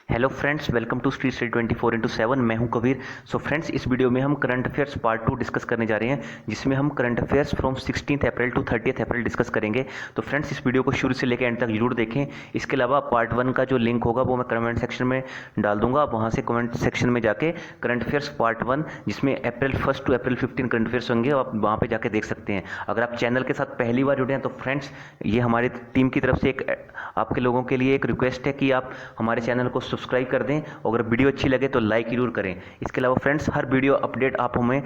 Hello friends, welcome to street study 24/7। मैं हूं Kabir. So friends, इस वीडियो में हम करंट अफेयर्स पार्ट 2 डिस्कस करने जा रहे हैं, जिसमें हम current affairs from 16 April to 30 April discuss करेंगे। तो फ्रेंड्स, इस वीडियो को शुरू से लेकर एंड तक जरूर देखें। इसके अलावा पार्ट 1 का जो लिंक होगा वो मैं कमेंट सेक्शन में डाल दूंगा। आप वहाँ से कमेंट सेक्शन में जाके करंट अफेयर्स पार्ट 1, जिसमें अप्रैल 1 टू अप्रैल 15 करंट अफेयर्स होंगे, आप वहाँ पर जाके देख सकते हैं। अगर आप चैनल के साथ पहली बार जुड़े हैं तो फ्रेंड्स, ये हमारी टीम की तरफ से एक आपके लोगों के लिए एक रिक्वेस्ट है कि आप हमारे चैनल को सब्सक्राइब कर दें, और अगर वीडियो अच्छी लगे तो लाइक जरूर करें। इसके अलावा फ्रेंड्स, हर वीडियो अपडेट आप हमें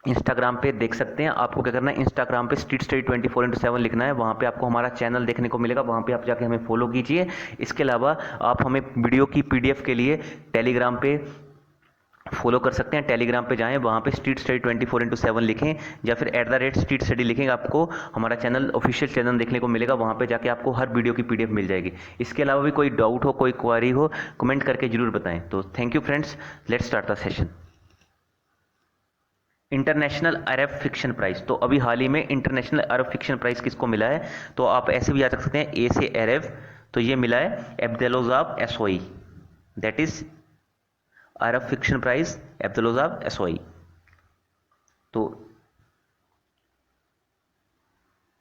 इंस्टाग्राम पे देख सकते हैं। आपको क्या करना है, इंस्टाग्राम पे स्ट्रीट स्टडी 24/7 लिखना है। वहाँ पे आपको हमारा चैनल देखने को मिलेगा, वहाँ पे आप जाके हमें फॉलो कीजिए। इसके अलावा आप हमें वीडियो की पीडीएफ के लिए टेलीग्राम पे फॉलो कर सकते हैं। टेलीग्राम पे जाएं, वहाँ पे स्ट्रीट स्टडी 24/7 लिखें या फिर @स्ट्रीट स्टडी लिखेंगे, आपको हमारा चैनल ऑफिशियल चैनल देखने को मिलेगा। वहाँ पे जाके आपको हर वीडियो की पीडीएफ मिल जाएगी। इसके अलावा भी कोई डाउट हो, कोई क्वारी हो, कमेंट करके जरूर बताएं। तो thank you friends, let's start the session. International Arab fiction prize, तो अभी हाल ही में इंटरनेशनल अरब फिक्शन प्राइज किसको मिला है? तो आप ऐसे भी याद रख सकते हैं, ए से अरब, तो ये मिला है Abdelouahab Aissaoui, that is Arab fiction prize Abdelouahab Aissaoui. तो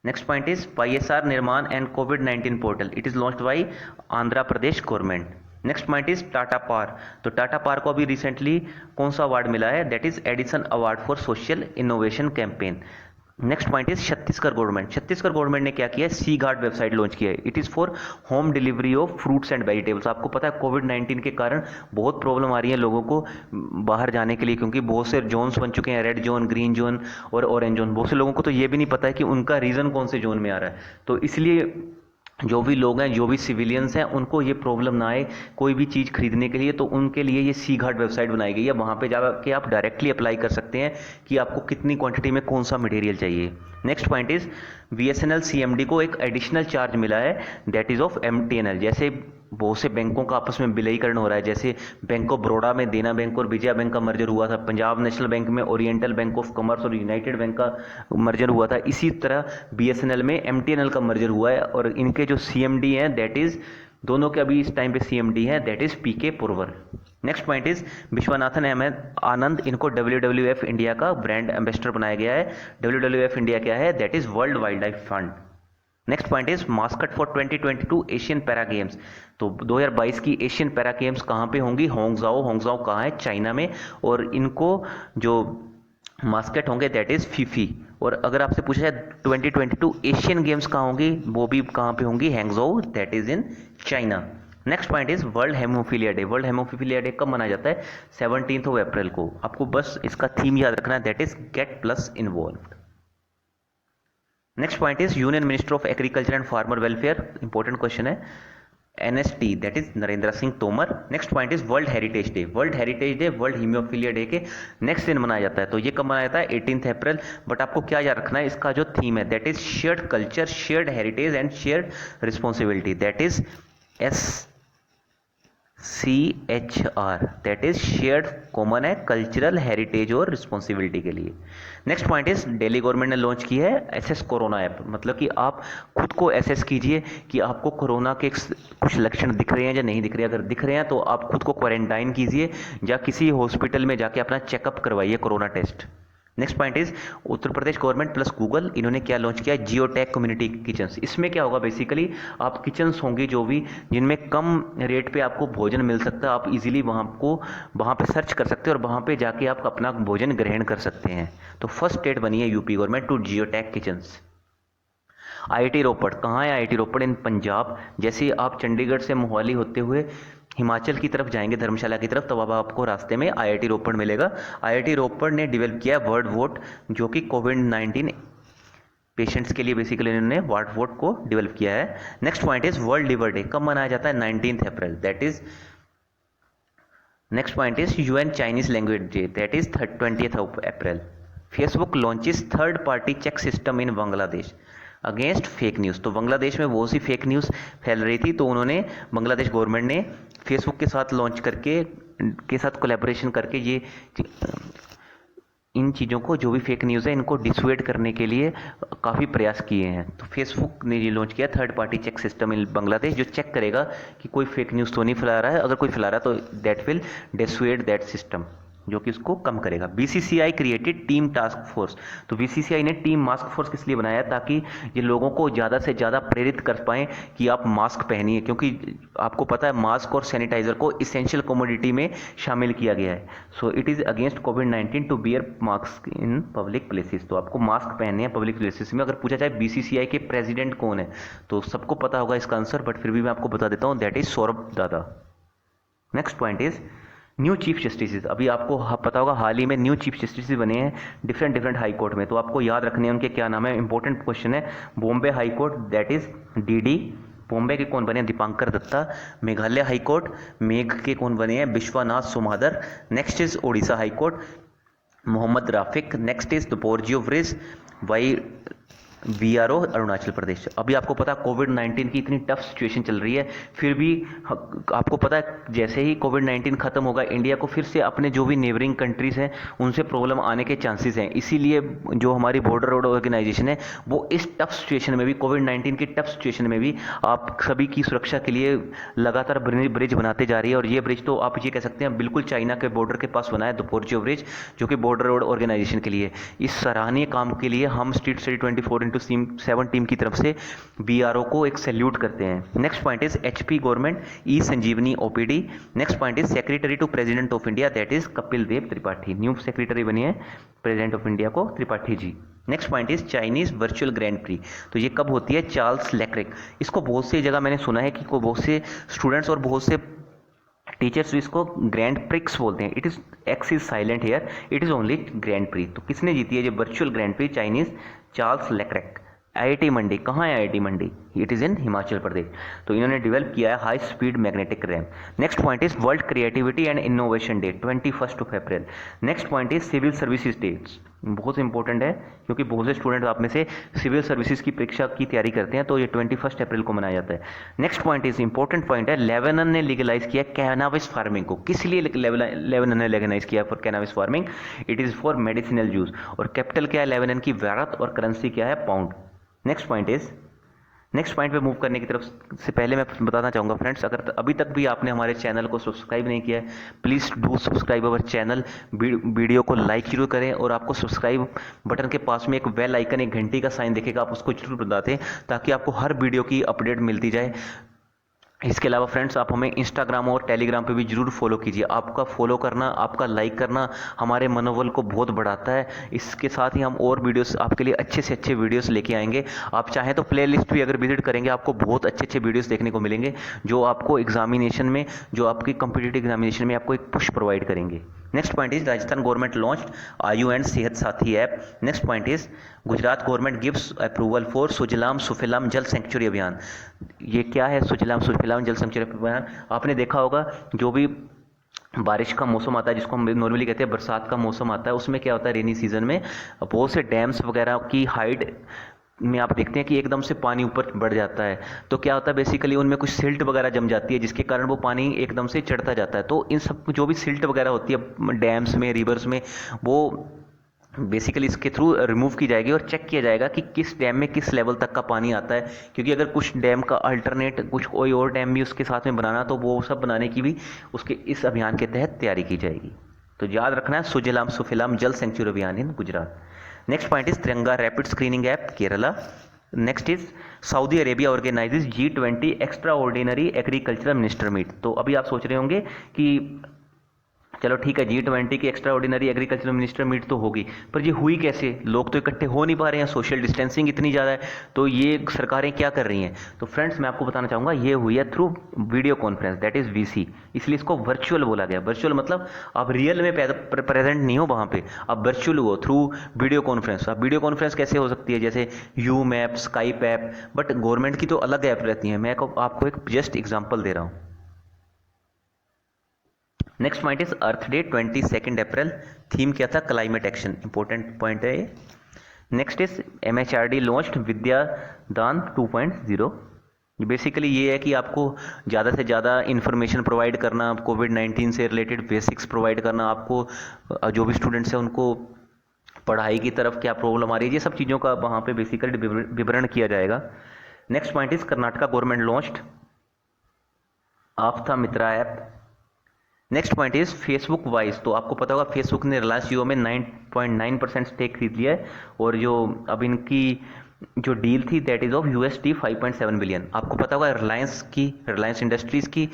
next point is YSR Nirman and कोविड-19 portal, it is launched by Andhra Pradesh government. Next point is Tata पार, तो टाटा पार को अभी रिसेंटली कौन सा अवार्ड मिला है? That is Edison award for social innovation campaign. Next point is Chhattisgarh government, Chhattisgarh government ने क्या किया है? सी घाट वेबसाइट लॉन्च किया है। It is for home delivery of fruits and vegetables. आपको पता है कोविड-19 के कारण बहुत प्रॉब्लम आ रही है लोगों को बाहर जाने के लिए, क्योंकि बहुत से जोन्स बन चुके हैं, रेड जोन, ग्रीन जोन और ऑरेंज जोन। बहुत से लोगों को तो ये भी नहीं पता है कि उनका रीजन कौन से जोन में आ रहा है। तो इसलिए जो भी लोग हैं, जो भी सिविलियंस हैं, उनको ये प्रॉब्लम ना आए कोई भी चीज़ खरीदने के लिए, तो उनके लिए ये सी घाट वेबसाइट बनाई गई है। वहाँ पे जाके आप डायरेक्टली अप्लाई कर सकते हैं कि आपको कितनी क्वांटिटी में कौन सा मटेरियल चाहिए। Next point is BSNL CMD को एक एडिशनल चार्ज मिला है, दैट इज ऑफ एमटीएनएल। जैसे बहुत से बैंकों का आपस में विलयीकरण हो रहा है, जैसे बैंक ऑफ बड़ौदा में देना बैंक और विजया बैंक का मर्जर हुआ था, पंजाब नेशनल बैंक में ओरिएंटल बैंक ऑफ कॉमर्स और यूनाइटेड बैंक का मर्जर हुआ था, इसी तरह बीएसएनएल में एमटीएनएल का मर्जर हुआ है। और इनके जो सीएमडी हैं, दैट इज दोनों के अभी इस टाइम पे सीएमडी है, that is P K Purwar. Next point is Viswanathan अहमद आनंद, इनको WWF इंडिया का ब्रांड एम्बेसडर बनाया गया है। WWF इंडिया क्या है? That is World Wildlife Fund. Next point is mascot for 2022 Asian Para Games, तो 2022 की एशियन पैरा गेम्स कहाँ पे होंगी? होंगजाओ। होंगजाओ कहाँ है? चाइना में। और इनको जो मास्कट होंगे दैट इज फीफी। और अगर आपसे पूछा जाए 2022 एशियन गेम्स कहाँ होंगी, वो भी कहाँ पे होंगी? Hangzhou, that is in China. Next point is World Haemophilia Day. World Haemophilia Day कब मनाया जाता है? 17 अप्रैल को। आपको बस इसका थीम याद रखना है, that is get plus involve. Next point is union minister of agriculture and farmer welfare, important question है, NST, that is Narendra Singh Tomar. Next point is World Heritage Day. World Heritage Day World Haemophilia Day के next दिन मनाया जाता है। तो ये कब मनाया जाता है? 18 अप्रैल। बट आपको क्या याद रखना है, इसका जो थीम है that is shared culture, shared heritage and shared responsibility, that is SCHR, that is shared common है कल्चरल हेरिटेज और रिस्पॉन्सिबिलिटी के लिए। Next point is Delhi government ने लॉन्च की है एसएस कोरोना ऐप, मतलब कि आप खुद को एसेस कीजिए कि आपको कोरोना के कुछ लक्षण दिख रहे हैं या नहीं दिख रहे हैं। अगर दिख रहे हैं तो आप खुद को क्वारंटाइन कीजिए या किसी हॉस्पिटल में जाके अपना चेकअप करवाइए, corona test. Next point is Uttar Pradesh government plus Google, इन्होंने क्या लॉन्च किया? Geotag community kitchens. इसमें क्या होगा? बेसिकली आप किचन्स होंगी जो भी जिनमें कम रेट पे आपको भोजन मिल सकता है, आप इजीली वहाँ पे सर्च कर सकते हैं और वहाँ पे जाके आप अपना भोजन ग्रहण कर सकते हैं। तो फर्स्ट स्टेट बनी है UP government to geotag kitchens. IIT Ropar कहाँ है? IIT Ropar in Punjab. जैसे आप चंडीगढ़ से मोहाली होते हुए हिमाचल की तरफ जाएंगे, धर्मशाला की तरफ, तब अब आपको रास्ते में आईआईटी रोपड़ मिलेगा। आईआईटी रोपड़ ने डेवलप किया वर्ड वोट, जो कि कोविड-19 पेशेंट्स के लिए बेसिकली इन्होंने वर्ड वोट को डेवलप किया है। Next point is world liver day कब मनाया जाता है? 19 April, that is. Next point is UN Chinese language day, that is 20 April. Facebook launches third party check system in Bangladesh against fake news. तो बांग्लादेश में बहुत सी फेक न्यूज़ फैल रही थी, तो उन्होंने बांग्लादेश गवर्नमेंट ने फेसबुक के साथ लॉन्च करके के साथ कोलैबोरेशन करके ये इन चीज़ों को, जो भी फेक न्यूज़ है, इनको डिसुएड करने के लिए काफ़ी प्रयास किए हैं। तो फेसबुक ने ये लॉन्च किया third party check system in Bangladesh, जो चेक करेगा कि कोई फेक न्यूज़ तो नहीं फैला रहा है, अगर कोई फैला रहा है तो दैट विल डिसुएड दैट सिस्टम, जो कि उसको कम करेगा। BCCI created team task force, तो बीसीसीआई ने टीम मास्क फोर्स किस लिए बनाया, ताकि ये लोगों को ज़्यादा से ज़्यादा प्रेरित कर पाएँ कि आप मास्क पहनिए, क्योंकि आपको पता है मास्क और सैनिटाइजर को इसेंशियल कमोडिटी में शामिल किया गया है। सो इट इज़ अगेंस्ट कोविड-19 to bear mask in public places, तो आपको मास्क पहनने हैं पब्लिक प्लेसेस में। अगर पूछा जाए बीसीसीआई के प्रेसिडेंट कौन है, तो सबको पता होगा इसका आंसर, बट फिर भी मैं आपको बता देता हूँ, दैट इज सौरभ दादा। Next point is new chief justice. अभी आपको पता होगा हाल ही में न्यू चीफ जस्टिस बने हैं डिफरेंट हाई कोर्ट में, तो आपको याद रखने हैं उनके क्या नाम है। इंपॉर्टेंट क्वेश्चन है। Bombay high court that is DD, Bombay के कौन बने हैं, दीपांकर दत्ता। मेघालय हाई कोर्ट मेघ के कौन बने हैं, Vishwanath Sumadar. Next is Odisha high court Mohammad Rafiq. Next is the बोर्जियो bridge by BRO Arunachal Pradesh. अभी आपको पता है कोविड-19 की इतनी टफ सिचुएशन चल रही है, फिर भी आपको पता है जैसे ही कोविड-19 खत्म होगा, इंडिया को फिर से अपने जो भी नेबरिंग कंट्रीज हैं उनसे प्रॉब्लम आने के चांसेस हैं। इसीलिए जो हमारी बॉर्डर रोड ऑर्गेनाइजेशन है वो इस टफ सिचुएशन में भी, कोविड-19 की टफ सिचुएशन में भी आप सभी की सुरक्षा के लिए लगातार ब्रिज बनाते जा रही है। और ये ब्रिज तो आप ये कह सकते हैं बिल्कुल चाइना के बॉर्डर के पास बना है, दोपोर्जियो ब्रिज, जो कि बॉर्डर रोड ऑर्गेनाइजेशन के लिए। इस सराहनीय काम के लिए हम स्ट्रीट स्टडी 24/7 टीम की तरफ से बीआरओ को एक सैल्यूट करते हैं। Next point is HP government e Sanjeevani OPD. Next point is secretary to president of India that is Kapil Dev Tripathi. New secretary बनी है प्रेसिडेंट ऑफ इंडिया को Tripathi ji. Next point is Chinese virtual grand pre, तो ये कब होती है, चार्ल्स लेक्रिक। इसको बहुत सी जगह मैंने सुना है कि को बहुत से स्टूडेंट्स और बहुत से टीचर्स इसको ग्रैंड प्रिक्स बोलते हैं। It is X is silent here, it is only grand pre. तो किसने जीती है ये virtual grand prix, Chinese Charles Leclerc. IIT Mandi, कहाँ है IIT Mandi, it is in Himachal Pradesh. तो इन्होंने डेवलप किया है high speed magnetic ram. Next point is world creativity and innovation day 21 April. Next point is civil services day, बहुत important है क्योंकि बहुत से स्टूडेंट आप में से सिविल सर्विसेज की परीक्षा की तैयारी करते हैं, तो ये 21 अप्रैल को मनाया जाता है। Next point is important point है, लेबनान ने लीगलाइज किया कैनाबिस फार्मिंग को। किस लिए लेबनान ने लीगलाइज किया for cannabis farming, it is for medicinal use. और कैपिटल क्या है लेबनान की, बेयरूत, और करेंसी क्या है, पाउंड। नेक्स्ट पॉइंट पे मूव करने की तरफ से पहले मैं बताना चाहूँगा फ्रेंड्स, अगर अभी तक भी आपने हमारे चैनल को सब्सक्राइब नहीं किया है, please do subscribe our channel. Video को लाइक जरूर करें, और आपको सब्सक्राइब बटन के पास में एक बेल आइकन, एक घंटी का साइन दिखेगा, आप उसको जरूर बता दें ताकि आपको हर वीडियो की अपडेट मिलती जाए। इसके अलावा फ्रेंड्स आप हमें इंस्टाग्राम और टेलीग्राम पे भी जरूर फॉलो कीजिए। आपका फॉलो करना, आपका लाइक करना हमारे मनोबल को बहुत बढ़ाता है। इसके साथ ही हम और वीडियोस आपके लिए अच्छे से अच्छे वीडियोस लेके आएंगे। आप चाहें तो प्लेलिस्ट भी अगर विजिट करेंगे, आपको बहुत अच्छे अच्छे वीडियोस देखने को मिलेंगे, जो आपको एग्जामिनेशन में, जो आपकी कॉम्पिटिटिव एग्जामिनेशन में आपको एक पुश प्रोवाइड करेंगे। Next point is Rajasthan government launched Aayu and Sehat Sathi app. Next point is Gujarat government gives approval for Sujalam Sufalam Jal सेंचुरी अभियान। ये क्या है सुजलाम सुफलाम जल सेंचुरी अभियान, आपने देखा होगा जो भी बारिश का मौसम आता है, जिसको हम नॉर्मली कहते हैं बरसात का मौसम आता है, उसमें क्या होता है रेनी सीजन में बहुत से डैम्स वगैरह की हाइट में आप देखते हैं कि एकदम से पानी ऊपर बढ़ जाता है। तो क्या होता है बेसिकली उनमें कुछ सिल्ट वगैरह जम जाती है, जिसके कारण वो पानी एकदम से चढ़ता जाता है। तो इन सब जो भी सिल्ट वगैरह होती है डैम्स में, रिवर्स में, वो बेसिकली इसके थ्रू रिमूव की जाएगी और चेक किया जाएगा कि किस डैम में किस लेवल तक का पानी आता है। क्योंकि अगर कुछ डैम का अल्टरनेट कुछ कोई और डैम भी उसके साथ में बनाना, तो वो सब बनाने की भी उसके इस अभियान के तहत तैयारी की जाएगी। तो याद रखना है सुजलाम सुफलाम जल सेंचुरी Abhiyan in Gujarat. Next point is Tiranga rapid screening app Kerala. Next is Saudi Arabia organizes G20 extraordinary agricultural minister meet. तो अभी आप सोच रहे होंगे कि चलो ठीक है G20 की extraordinary agricultural minister meet तो होगी, पर ये हुई कैसे, लोग तो इकट्ठे हो नहीं पा रहे हैं, सोशल डिस्टेंसिंग इतनी ज़्यादा है, तो ये सरकारें क्या कर रही हैं। तो फ्रेंड्स मैं आपको बताना चाहूँगा ये हुई है through video conference that is VC, इसलिए इसको वर्चुअल बोला गया। वर्चुअल मतलब आप रियल में प्रेजेंट नहीं हो वहाँ पे, आप वर्चुअल हो थ्रू वीडियो कॉन्फ्रेंस। अब वीडियो कॉन्फ्रेंस कैसे हो सकती है, जैसे you map, Skype app, but government की तो अलग ऐप रहती है। मैं आपको एक जस्ट एग्जाम्पल दे रहा हूँ। Next point is earth day 22 April. Theme क्या था, क्लाइमेट एक्शन, इंपॉर्टेंट पॉइंट है ये। नेक्स्ट इज MHRD लॉन्च्ड विद्या दान 2.0। बेसिकली ये है कि आपको ज़्यादा से ज़्यादा इन्फॉर्मेशन प्रोवाइड करना, कोविड-19 से रिलेटेड बेसिक्स प्रोवाइड करना, आपको जो भी स्टूडेंट्स हैं उनको पढ़ाई की तरफ क्या प्रॉब्लम आ रही है, ये सब चीज़ों का वहाँ पे बेसिकली विवरण किया जाएगा। Next point is Karnataka government launched Aastha Mitra app. Next point is Facebook wise, तो आपको पता होगा फेसबुक ने रिलायंस जियो में 9.9% स्टेक खरीद लिया है, और जो अब इनकी जो डील थी that is of USD 5.7 billion. आपको पता होगा रिलायंस इंडस्ट्रीज की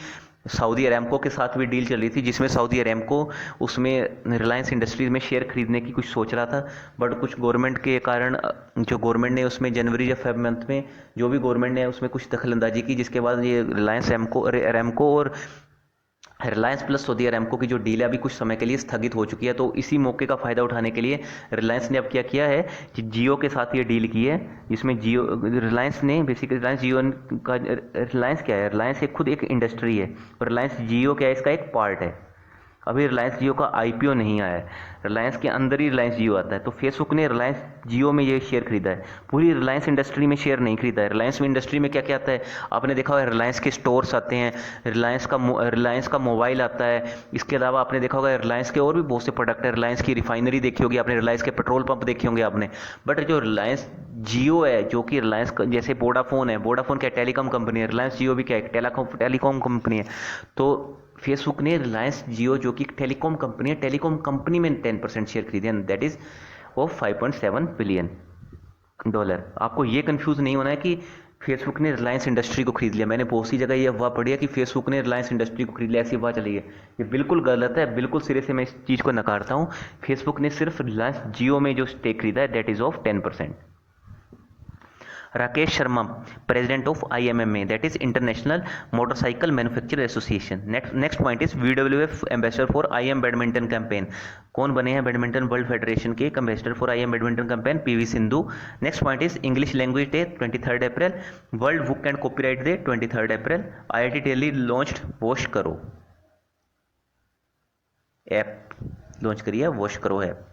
सऊदी अरामको के साथ भी डील चल रही थी, जिसमें सऊदी अरामको उसमें रिलायंस इंडस्ट्रीज में शेयर खरीदने की कुछ सोच रहा था, बट कुछ गवर्नमेंट के कारण जो गवर्नमेंट ने उसमें जनवरी या फेब मंथ में जो भी गवर्नमेंट ने उसमें कुछ दखलंदाजी की, जिसके बाद ये रिलायंस अरामको और रिलायंस प्लस सऊदी अरामको की जो डील है अभी कुछ समय के लिए स्थगित हो चुकी है। तो इसी मौके का फ़ायदा उठाने के लिए रिलायंस ने अब क्या किया है कि जियो के साथ ये डील की है, जिसमें जियो रिलायंस ने बेसिकली रिलायंस क्या है, रिलायंस एक खुद एक इंडस्ट्री है, और रिलायंस जियो क्या है, इसका एक पार्ट है। अभी रिलायंस जियो का IPO नहीं आया है, रिलायंस के अंदर ही रिलायंस जियो आता है। तो फेसबुक ने रिलायंस जियो में ये शेयर खरीदा है, पूरी रिलायंस इंडस्ट्री में शेयर नहीं खरीदा है। रिलायंस में इंडस्ट्री में क्या क्या आता है आपने देखा होगा, रिलायंस के स्टोर्स आते हैं, रिलायंस का मोबाइल आता है, इसके अलावा आपने देखा होगा रिलायंस के और भी बहुत से प्रोडक्ट है, रिलायंस की रिफाइनरी देखी होगी आपने, रिलायंस के पेट्रोल पंप देखे होंगे आपने। बट जो रिलायंस जियो है, जो कि रिलायंस जैसे वोडाफोन है, वोडाफोन क्या टेलीकॉम कंपनी है, रिलायंस जियो भी क्या है टेलीकॉम कंपनी है। तो फेसबुक ने रिलायंस जियो जो कि टेलीकॉम कंपनी है, टेलीकॉम कंपनी में 10% शेयर खरीदे, दैट इज ऑफ $5.7 बिलियन। आपको ये कंफ्यूज नहीं होना है कि फेसबुक ने रिलायंस इंडस्ट्री को खरीद लिया। मैंने बहुत सी जगह ये अफवाह पढ़ी है कि फेसबुक ने रिलायंस इंडस्ट्री को खरीद लिया, ऐसी अफवाह चली है, ये बिल्कुल गलत है, बिल्कुल सिरे से मैं इस चीज़ को नकारता हूँ। फेसबुक ने सिर्फ रिलायंस जियो में जो स्टेक खरीदा है that is of 10%। Rakesh Sharma, president of IMMA, that is international motorcycle manufacturer association. Next point is WWF ambassador for IM badminton campaign. कौन बने हैं बैडमिंटन वर्ल्ड फेडरेशन के ambassador for IM badminton campaign? PV Sindhu. Next point is English language day 23 April, world book and copyright day 23 April. IIT Delhi launched wash करो app, launch करिए wash करो app.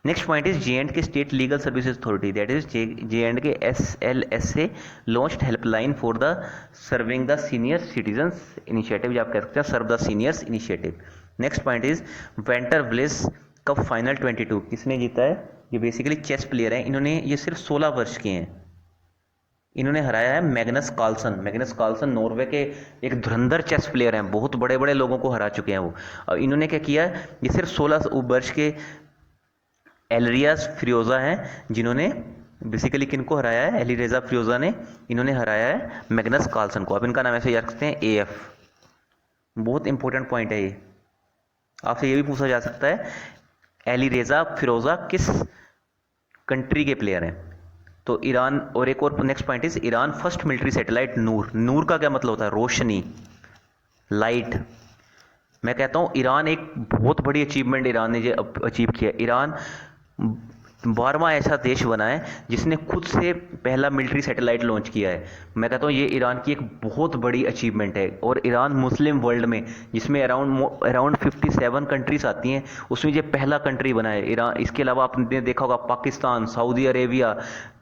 Next point is J&K state legal services authority, that is J&K SLSA launched helpline for the serving the senior citizens initiative, आप कह सकते हैं serve the seniors initiative. Next point is winter village cup final 22 किसने जीता है? ये basically chess player है, इन्होंने ये सिर्फ 16 वर्ष के हैं, इन्होंने हराया है मैग्नस कार्लसन नॉर्वे के एक धुरंधर चेस प्लेयर हैं, बहुत बड़े बड़े लोगों को हरा चुके हैं वो। अब इन्होंने क्या किया, ये सिर्फ 16 वर्ष के एलरियास फ्रियोजा हैं, जिन्होंने बेसिकली किनको हराया है? एलिरेजा फ्रियोजा ने, इन्होंने हराया है मैग्नस कार्लसन को। अब इनका नाम ऐसे याद रखते हैं AF, बहुत इंपॉर्टेंट पॉइंट है ये, आपसे ये भी पूछा जा सकता है एलिरेजा फ्रियोजा किस कंट्री के प्लेयर हैं? तो ईरान। और एक और next point is Iran first military satellite Noor का क्या मतलब होता है? रोशनी, लाइट। मैं कहता हूं ईरान एक बहुत बड़ी अचीवमेंट ईरान ने जो अचीव किया। ईरान 12वां ऐसा देश बना है जिसने खुद से पहला मिलिट्री सैटेलाइट लॉन्च किया है। मैं कहता हूँ ये ईरान की एक बहुत बड़ी अचीवमेंट है। और ईरान मुस्लिम वर्ल्ड में, जिसमें अराउंड 57 कंट्रीज आती हैं, उसमें ये पहला कंट्री बना है ईरान। इसके अलावा आपने देखा होगा पाकिस्तान, सऊदी अरेबिया,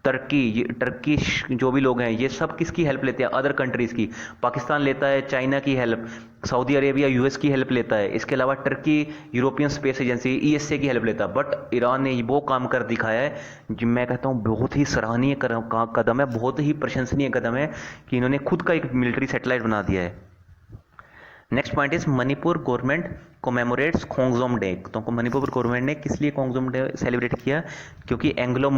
टर्की जो भी लोग हैं, ये सब किसकी हेल्प लेते हैं? अदर कंट्रीज़ की। पाकिस्तान लेता है चाइना की हेल्प, सऊदी अरेबिया US की हेल्प लेता है, इसके अलावा Turkey European space agency ESA की हेल्प लेता है। बट ईरान ने वो काम कर दिखाया है जो मैं कहता हूँ बहुत ही सराहनीय कदम है, बहुत ही प्रशंसनीय कदम है कि इन्होंने खुद का एक मिलिट्री सैटेलाइट बना दिया है। Next point is Manipur government commemorates Khongjom day. तो मणिपुर गवर्नमेंट ने किस लिए खोंगजोम डे सेलिब्रेट किया? क्योंकि एंग्लो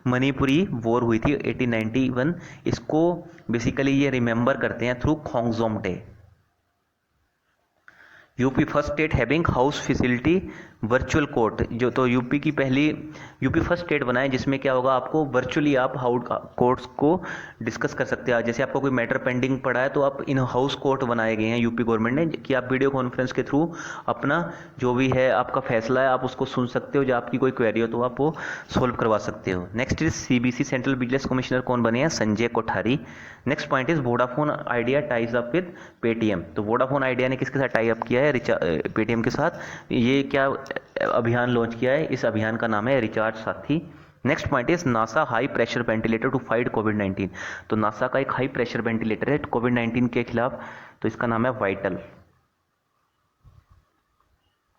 मणिपुरी वॉर हुई थी 1891, इसको बेसिकली ये रिमेंबर करते हैं through Khongjom day. UP first state having house facility virtual court, जो तो यूपी फर्स्ट स्टेट बना है जिसमें क्या होगा, आपको वर्चुअली आप हाउस कोर्ट्स को डिस्कस कर सकते हैं। जैसे आपको कोई मैटर पेंडिंग पड़ा है तो आप इन हाउस कोर्ट बनाए गए हैं यूपी गवर्नमेंट ने, कि आप वीडियो कॉन्फ्रेंस के थ्रू अपना जो भी है आपका फैसला है आप उसको सुन सकते हो, जो आपकी कोई क्वेरी हो तो आप वो सोल्व करवा सकते हो। Next is CBC central business commissioner कौन बने हैं? Sanjay Kothari. Next point is Vodafone idea ties up with Paytm. तो वोडाफोन आइडिया ने किसके साथ टाई अप किया है? पेटीएम के साथ। ये क्या अभियान लॉन्च किया है? इस अभियान का नाम है recharge Sathi. Next point is NASA high pressure ventilator to fight कोविड-19। तो नासा का एक हाई प्रेशर वेंटिलेटर है कोविड-19 के खिलाफ, तो इसका नाम है वाइटल।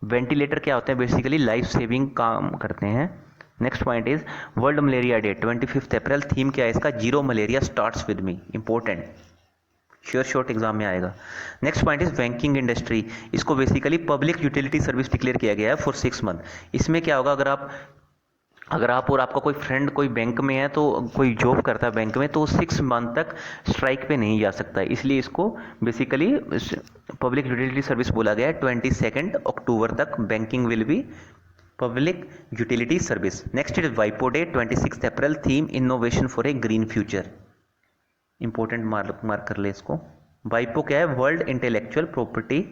वेंटिलेटर क्या होते हैं? बेसिकली लाइफ सेविंग काम करते हैं। Next point is world malaria day 25 अप्रैल। थीम क्या है इसका? Zero malaria starts with me. Important, sure short exam में आएगा। Next point is banking industry. इसको basically public utility service declare किया गया है फॉर 6 मंथ। इसमें क्या होगा, अगर आप और आपका कोई फ्रेंड कोई बैंक में है, तो कोई जॉब करता है बैंक में, तो 6 मंथ तक स्ट्राइक पे नहीं जा सकता है। इसलिए इसको बेसिकली पब्लिक यूटिलिटी सर्विस बोला गया है। 22 अक्टूबर तक banking will be public utility service. Next is वाइपो day 26 April. Theme innovation for a green future. Important mark कर ले इसको। वाइपो क्या है? World intellectual property.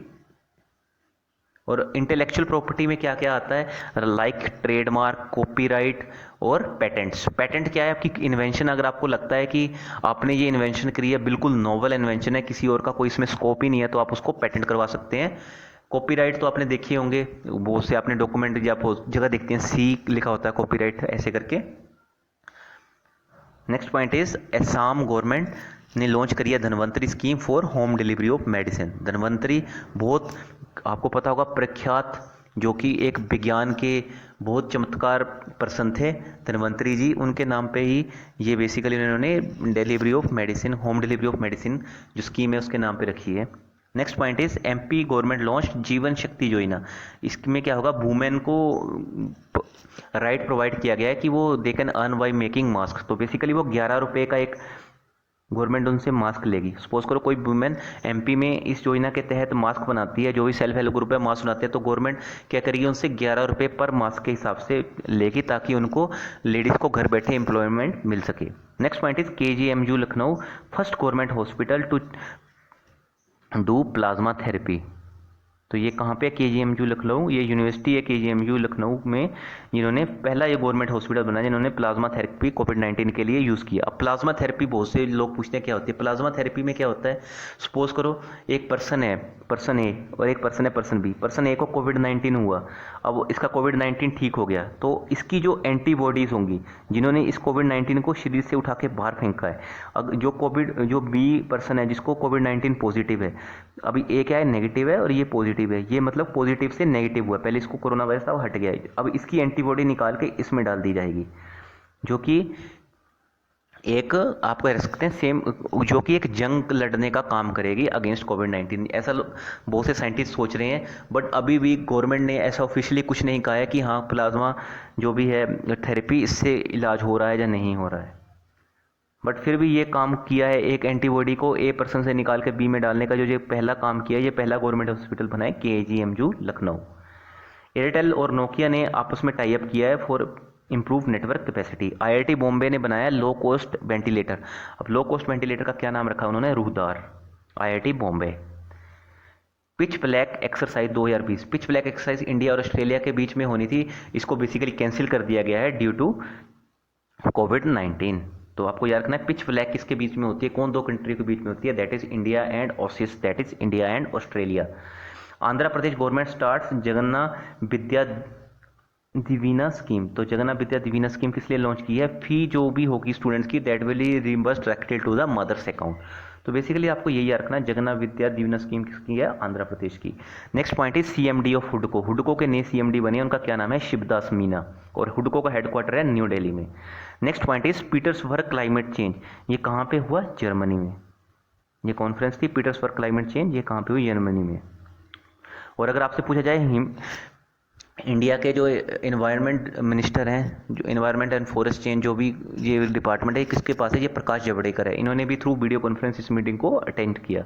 और इंटेलेक्चुअल प्रॉपर्टी में क्या क्या आता है? लाइक ट्रेडमार्क, कॉपीराइट और पेटेंट्स। पेटेंट क्या है? आपकी इन्वेंशन, अगर आपको लगता है कि आपने ये इन्वेंशन करी है, बिल्कुल नोवेल इन्वेंशन है, किसी और का कोई इसमें स्कोप ही नहीं है, तो आप उसको पेटेंट करवा सकते हैं। कॉपीराइट तो आपने देखे होंगे, बहुत से आपने डॉक्यूमेंट या आप जगह देखते हैं सी लिखा होता है कॉपीराइट ऐसे करके। Next point is Assam government ने लॉन्च करी है Dhanvantari scheme for home delivery of medicine. Dhanvantari बहुत आपको पता होगा प्रख्यात, जो कि एक विज्ञान के बहुत चमत्कार पर्सन थे धनवंतरी जी। उनके नाम पे ही ये बेसिकली उन्होंने delivery of medicine, home delivery of medicine जो स्कीम है उसके नाम पे रखी है। Next point is MP government launch जीवन शक्ति योजना। इसमें क्या होगा? वुमेन को राइट प्रोवाइड किया गया है कि वो they can earn by making mask. तो बेसिकली वो 11 रुपये का एक गवर्नमेंट उनसे मास्क लेगी। सपोज करो कोई वुमेन एमपी में इस योजना के तहत मास्क बनाती है, जो भी सेल्फ हेल्प ग्रुप है मास्क बनाते हैं, तो गवर्नमेंट क्या करेगी? उनसे 11 रुपये पर मास्क के हिसाब से लेगी, ताकि उनको लेडीज़ को घर बैठे एम्प्लॉयमेंट मिल सके। Next point is KGMU Lucknow first government hospital to do plasma therapy. तो ये कहाँ पे? केजीएमयू लखनऊ। ये यूनिवर्सिटी है केजीएमयू लखनऊ में, जिन्होंने पहला ये गवर्नमेंट हॉस्पिटल बनाया जिन्होंने प्लाज्मा थेरेपी कोविड-19 के लिए यूज़ किया। अब प्लाज्मा थेरेपी बहुत से लोग पूछते हैं क्या होती है। प्लाज्मा थेरेपी में क्या होता है? सपोज करो एक पर्सन है, पर्सन ए, और एक पर्सन है पर्सन बी। पर्सन ए को कोविड-19 हुआ, अब इसका कोविड-19 ठीक हो गया, तो इसकी जो एंटीबॉडीज़ होंगी, जिन्होंने इस कोविड-19 को शरीर से उठा के बाहर फेंका है, अब जो बी पर्सन है जिसको कोविड-19 पॉजिटिव है, अभी ए क्या है? नेगेटिव है और ये पॉजिटिव है। ये मतलब पॉजिटिव से नेगेटिव हुआ, पहले इसको कोरोना वायरस था वो हट गया है, अब इसकी एंटीबॉडी निकाल के इसमें डाल दी जाएगी, जो कि एक आप कह सकते हैं सेम, जो कि एक जंग लड़ने का काम करेगी अगेंस्ट कोविड-19। ऐसा बहुत से साइंटिस्ट सोच रहे हैं, बट अभी भी गवर्नमेंट ने ऐसा ऑफिशियली कुछ नहीं कहा है कि हाँ प्लाज्मा जो भी है थेरेपी इससे इलाज हो रहा है या नहीं हो रहा है। बट फिर भी ये काम किया है, एक एंटीबॉडी को ए पर्सन से निकाल के बी में डालने का जो ये पहला काम किया है, ये पहला गवर्नमेंट हॉस्पिटल बना है केजीएमयू लखनऊ। एयरटेल और नोकिया ने आपस में टाई अप किया है for improve network capacity. IIT Bombay ने बनाया लो कॉस्ट वेंटिलेटर। अब लो कॉस्ट वेंटिलेटर का क्या नाम रखा उन्होंने? Ruhdaar. IIT Bombay. Pitch black exercise 2020। Pitch black exercise India और ऑस्ट्रेलिया के बीच में होनी थी, इसको बेसिकली कैंसिल कर दिया गया है ड्यू टू कोविड-19। तो आपको याद रखना है पिच ब्लैक किसके बीच में होती है, कौन दो कंट्री के बीच में होती है? That is India and oasis, that is India and Australia. Andhra Pradesh government starts Jagannath Vidya Divina scheme. तो जगन्नाथ विद्या दिवीना स्कीम किस लिए लॉन्च की है? फी जो भी होगी स्टूडेंट्स की that will be reimbursed directly to the mothers account. तो बेसिकली आपको यही याद रखना है, जगन्नाथ विद्या दिवीना स्कीम किसकी है? आंध्र प्रदेश की। Next point is CMD of हुडको। हुडको के नए सीएमडी बने, उनका क्या नाम है? शिवदास मीना, और हुडको का हेडक्वार्टर है न्यू दिल्ली में। Next point is Petersburg climate change. ये कहाँ पे हुआ? जर्मनी में। ये कॉन्फ्रेंस थी पीटर्सबर्ग क्लाइमेट चेंज, ये कहाँ पे हुई? जर्मनी में। और अगर आपसे पूछा जाए इंडिया के जो एनवायरनमेंट मिनिस्टर हैं, जो एनवायरनमेंट एंड फॉरेस्ट चेंज जो भी ये डिपार्टमेंट है किसके पास है? ये प्रकाश जावड़ेकर है। इन्होंने भी थ्रू वीडियो कॉन्फ्रेंस इस मीटिंग को अटेंड किया।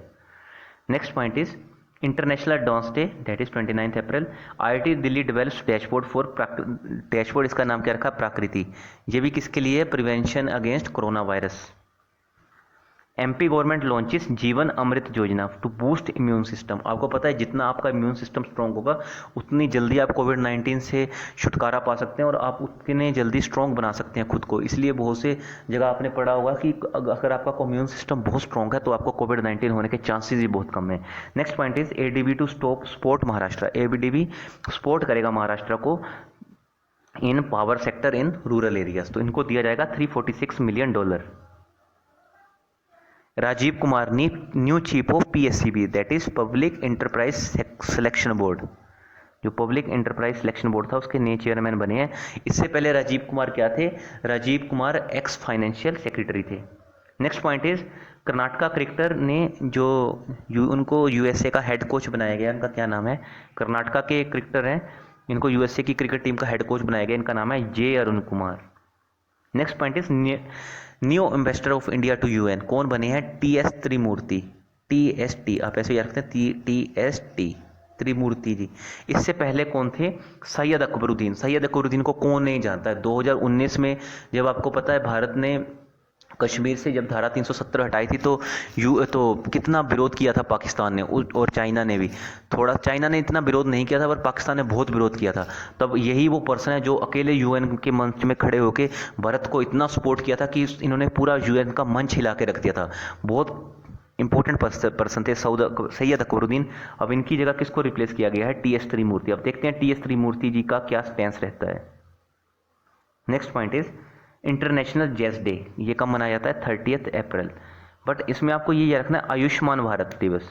Next point is international dance day that is 29 April. IIT Delhi develops dashboard for dashboard, इसका नाम क्या रखा? प्राकृति। ये भी किसके लिए? Prevention against corona virus. MP government launches जीवन अमृत योजना टू बूस्ट इम्यून सिस्टम। आपको पता है जितना आपका इम्यून सिस्टम स्ट्रॉन्ग होगा उतनी जल्दी आप कोविड-19 से छुटकारा पा सकते हैं और आप उतने जल्दी स्ट्रॉन्ग बना सकते हैं खुद को। इसलिए बहुत से जगह आपने पढ़ा होगा कि अगर आपका इम्यून सिस्टम बहुत स्ट्रॉन्ग है तो आपको कोविड-19 होने के चांसेस ही बहुत कम है। Next point is ADB to stop sport Maharashtra. ADB support करेगा महाराष्ट्र को in power sector in rural areas. तो इनको दिया जाएगा $346 million. Rajiv Kumar new chief of PSCB that is public enterprise selection board. जो पब्लिक एंटरप्राइज सिलेक्शन बोर्ड था उसके नए चेयरमैन बने हैं। इससे पहले राजीव कुमार क्या थे? Rajiv Kumar ex financial secretary थे। Next point is Karnataka cricketer ने जो उनको यूएसए का हेड कोच बनाया गया, उनका क्या नाम है? कर्नाटका के क्रिकेटर हैं, इनको यूएसए की क्रिकेट टीम का हेड कोच बनाया गया, इनका नाम है J Arun Kumar. Next point is new ambassador of India to UN कौन बने हैं? टीएस त्रिमूर्ति, टीएसटी, आप ऐसे याद रखते हैं, टीएसटी त्रिमूर्ति जी। इससे पहले कौन थे? सैयद अकबरुद्दीन। सैयद अकबरुद्दीन को कौन नहीं जानता है? 2019 में जब आपको पता है भारत ने कश्मीर से जब धारा 370 हटाई थी तो कितना विरोध किया था पाकिस्तान ने और चाइना ने भी। थोड़ा चाइना ने इतना विरोध नहीं किया था पर पाकिस्तान ने बहुत विरोध किया था। तब यही वो पर्सन है जो अकेले यूएन के मंच में खड़े होकर भारत को इतना सपोर्ट किया था कि इन्होंने पूरा यूएन का मंच हिला के रख दिया था। बहुत इंपॉर्टेंट पर्सन थे सैयद अकबरुद्दीन। अब इनकी जगह किसको रिप्लेस किया गया है? टीएस त्रिमूर्ति। अब देखते हैं टीएस त्रिमूर्ति जी का क्या स्टैंस रहता है। Next point is international jazz day, ये कब मनाया जाता है? 30 अप्रैल। बट इसमें आपको ये याद रखना है आयुष्मान भारत दिवस,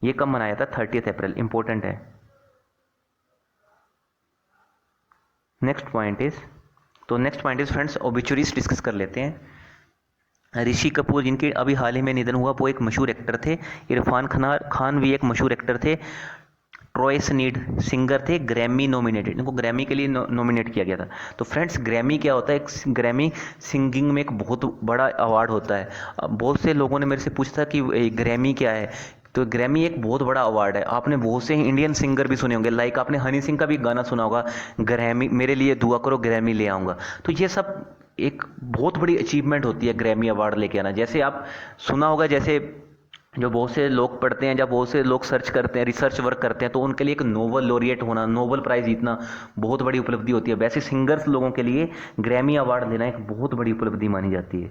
ये कब मनाया जाता है? 30 अप्रैल, इंपॉर्टेंट है। Next point is friends obituaries discuss कर लेते हैं। ऋषि कपूर जिनके अभी हाल ही में निधन हुआ वो एक मशहूर एक्टर थे। इरफान खान भी एक मशहूर एक्टर थे। ट्रॉय स्नीड सिंगर थे, ग्रैमी नॉमिनेटेड, इनको ग्रैमी के लिए नॉमिनेट किया गया था। तो फ्रेंड्स ग्रैमी क्या होता है? एक ग्रैमी सिंगिंग में एक बहुत बड़ा अवार्ड होता है। बहुत से लोगों ने मेरे से पूछा था कि ग्रैमी क्या है, तो ग्रैमी एक बहुत बड़ा अवार्ड है। आपने बहुत से इंडियन सिंगर भी सुने होंगे, लाइक आपने हनी सिंह का भी गाना सुना होगा, ग्रैमी मेरे लिए दुआ करो ग्रैमी ले आऊँगा। तो ये सब एक बहुत बड़ी अचीवमेंट होती है ग्रैमी अवार्ड लेके आना। जैसे आप सुना होगा, जैसे जो बहुत से लोग पढ़ते हैं, जब बहुत से लोग सर्च करते हैं, रिसर्च वर्क करते हैं, तो उनके लिए एक नोबल लॉरिएट होना, नोबल प्राइज़ जीतना बहुत बड़ी उपलब्धि होती है। वैसे सिंगर्स लोगों के लिए ग्रैमी अवार्ड लेना एक बहुत बड़ी उपलब्धि मानी जाती है।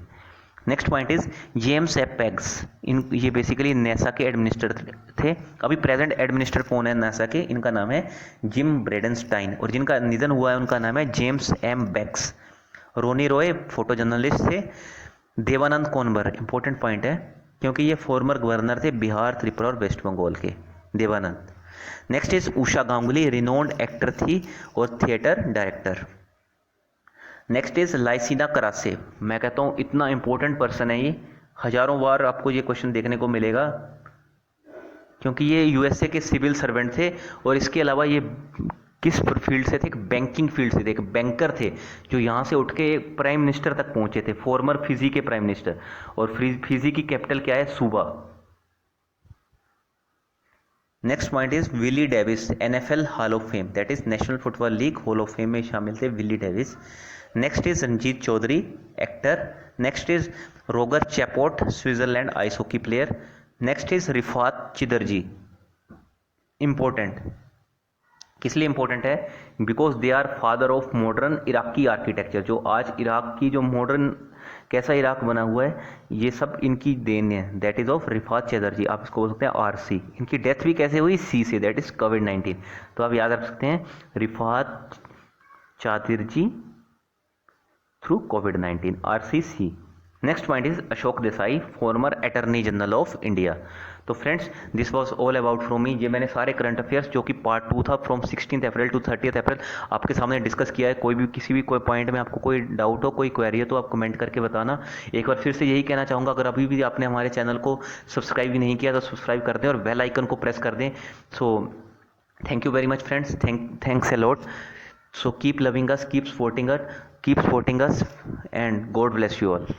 Next point is James F pegs, ये बेसिकली नासा के एडमिनिस्टर थे। अभी प्रेजेंट एडमिनिस्टर कौन है नासा के? इनका नाम है जिम ब्रेडेनस्टाइन, और जिनका निधन हुआ है उनका नाम है जेम्स एम बेग्स। रोनी रॉय फोटो जर्नलिस्ट थे। देवानंद कोनबर, इंपॉर्टेंट पॉइंट है क्योंकि ये फॉर्मर गवर्नर थे बिहार, त्रिपुरा और वेस्ट बंगाल के, Devanand. Next is Usha Ganguly, renowned actor थी और theatre director. Next is Laisenia Qarase, मैं कहता हूँ इतना इंपॉर्टेंट पर्सन है ये, हजारों बार आपको ये क्वेश्चन देखने को मिलेगा क्योंकि ये यूएसए के सिविल सर्वेंट थे और इसके अलावा ये किस फील्ड से थे? एक बैंकिंग फील्ड से थे, एक बैंकर थे जो यहाँ से उठ के प्राइम मिनिस्टर तक पहुंचे थे, फॉर्मर फिजी के प्राइम मिनिस्टर। और फिजी की कैपिटल क्या है? Suva. Next point is Willie Davis, NFL hall of fame, that is national football league hall of fame में शामिल थे Willie Davis. Next is Ranjit Chaudhary, actor. Next is Roger Chappot, Switzerland ice hockey player. Next is Rifat Chadirji, important, किस लिए important है? Because they are father of modern Iraqi architecture. जो आज Iraq की जो मॉडर्न कैसा इराक बना हुआ है, ये सब इनकी देन है, दैट इज ऑफ रिफात चैटर्जी। आप इसको बोल सकते हैं आरसी। इनकी डेथ भी कैसे हुई? सी से, दैट इज कोविड-19। तो आप याद रख सकते हैं रिफात चैटर्जी थ्रू कोविड-19, RCC। Next point is Ashok Desai, former attorney general of India. तो friends this was all about from me. ये मैंने सारे करंट अफेयर्स जो कि पार्ट 2 था फ्रॉम 16 अप्रैल टू 30 अप्रैल आपके सामने डिस्कस किया है। कोई भी किसी भी कोई पॉइंट में आपको कोई डाउट हो, कोई क्वेरी हो तो आप कमेंट करके बताना। एक बार फिर से यही कहना चाहूँगा, अगर अभी भी आपने हमारे चैनल को सब्सक्राइब भी नहीं किया तो सब्सक्राइब कर दें और बेल आइकन को प्रेस कर दें। So thank you very much friends, thanks a lot. So keep loving us, keep supporting us, and God bless you all.